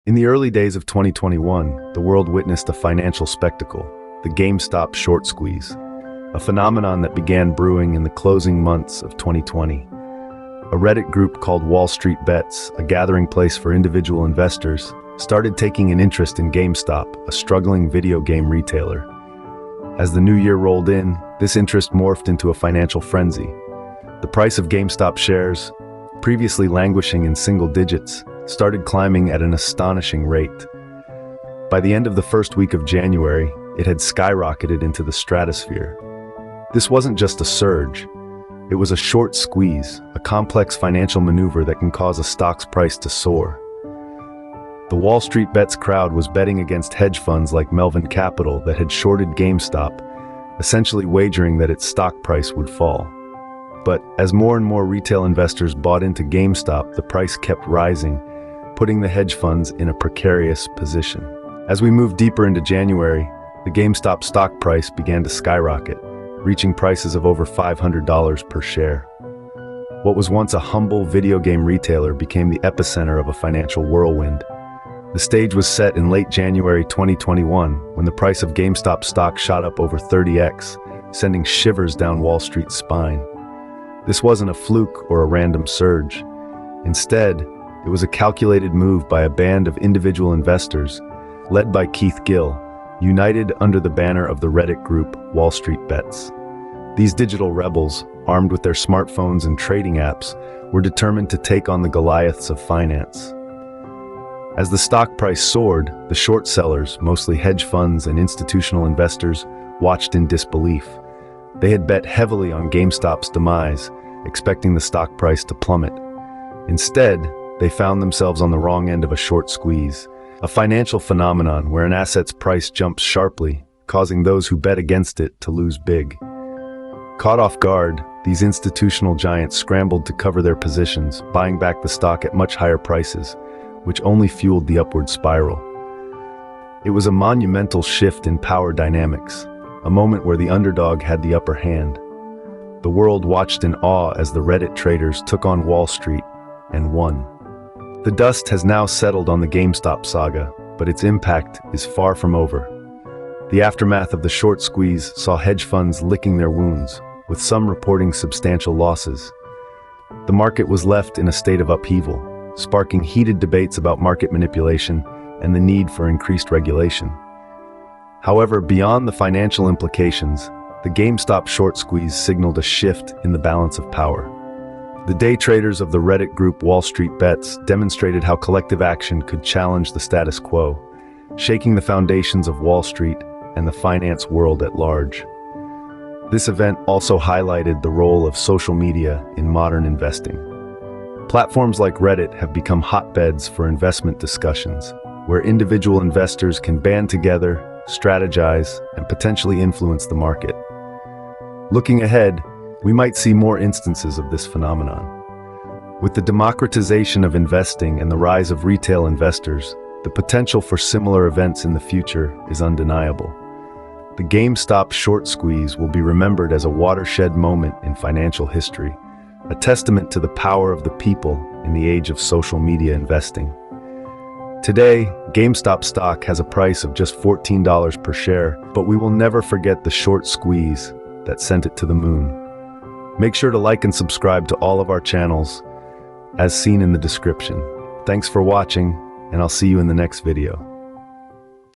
In the early days of 2021, the world witnessed a financial spectacle, the Gamestop short squeeze, a phenomenon that began brewing in the closing months of 2020. A Reddit group called Wall Street Bets, a gathering place for individual investors, started taking an interest in GameStop, a struggling video game retailer. As the new year rolled in, this interest morphed into a financial frenzy. The price of GameStop shares, previously languishing in single digits, started climbing at an astonishing rate. By the end of the first week of January, it had skyrocketed into the stratosphere. This wasn't just a surge. It was a short squeeze, a complex financial maneuver that can cause a stock's price to soar. The Wall Street Bets crowd was betting against hedge funds like Melvin Capital that had shorted GameStop, essentially wagering that its stock price would fall. But as more and more retail investors bought into GameStop, the price kept rising, putting the hedge funds in a precarious position. As we moved deeper into January, the GameStop stock price began to skyrocket, reaching prices of over $500 per share. What was once a humble video game retailer became the epicenter of a financial whirlwind. The stage was set in late January 2021 when the price of GameStop stock shot up over 30x, sending shivers down Wall Street's spine. This wasn't a fluke or a random surge. Instead, it was a calculated move by a band of individual investors, led by Keith Gill, united under the banner of the Reddit group Wall Street Bets. These digital rebels, armed with their smartphones and trading apps, were determined to take on the Goliaths of finance. As the stock price soared, the short sellers, mostly hedge funds and institutional investors, watched in disbelief. They had bet heavily on GameStop's demise, expecting the stock price to plummet. Instead, they found themselves on the wrong end of a short squeeze, a financial phenomenon where an asset's price jumps sharply, causing those who bet against it to lose big. Caught off guard, these institutional giants scrambled to cover their positions, buying back the stock at much higher prices, which only fueled the upward spiral. It was a monumental shift in power dynamics, a moment where the underdog had the upper hand. The world watched in awe as the Reddit traders took on Wall Street and won. The dust has now settled on the GameStop saga, but its impact is far from over. The aftermath of the short squeeze saw hedge funds licking their wounds, with some reporting substantial losses. The market was left in a state of upheaval, sparking heated debates about market manipulation and the need for increased regulation. However, beyond the financial implications, the GameStop short squeeze signaled a shift in the balance of power. The day traders of the Reddit group Wall Street Bets demonstrated how collective action could challenge the status quo, shaking the foundations of Wall Street and the finance world at large. This event also highlighted the role of social media in modern investing. Platforms like Reddit have become hotbeds for investment discussions, where individual investors can band together, strategize, and potentially influence the market. Looking ahead, we might see more instances of this phenomenon. With the democratization of investing and the rise of retail investors, the potential for similar events in the future is undeniable. The GameStop short squeeze will be remembered as a watershed moment in financial history, a testament to the power of the people in the age of social media investing. Today, GameStop stock has a price of just $14 per share, but we will never forget the short squeeze that sent it to the moon. Make sure to like and subscribe to all of our channels, as seen in the description. Thanks for watching, and I'll see you in the next video.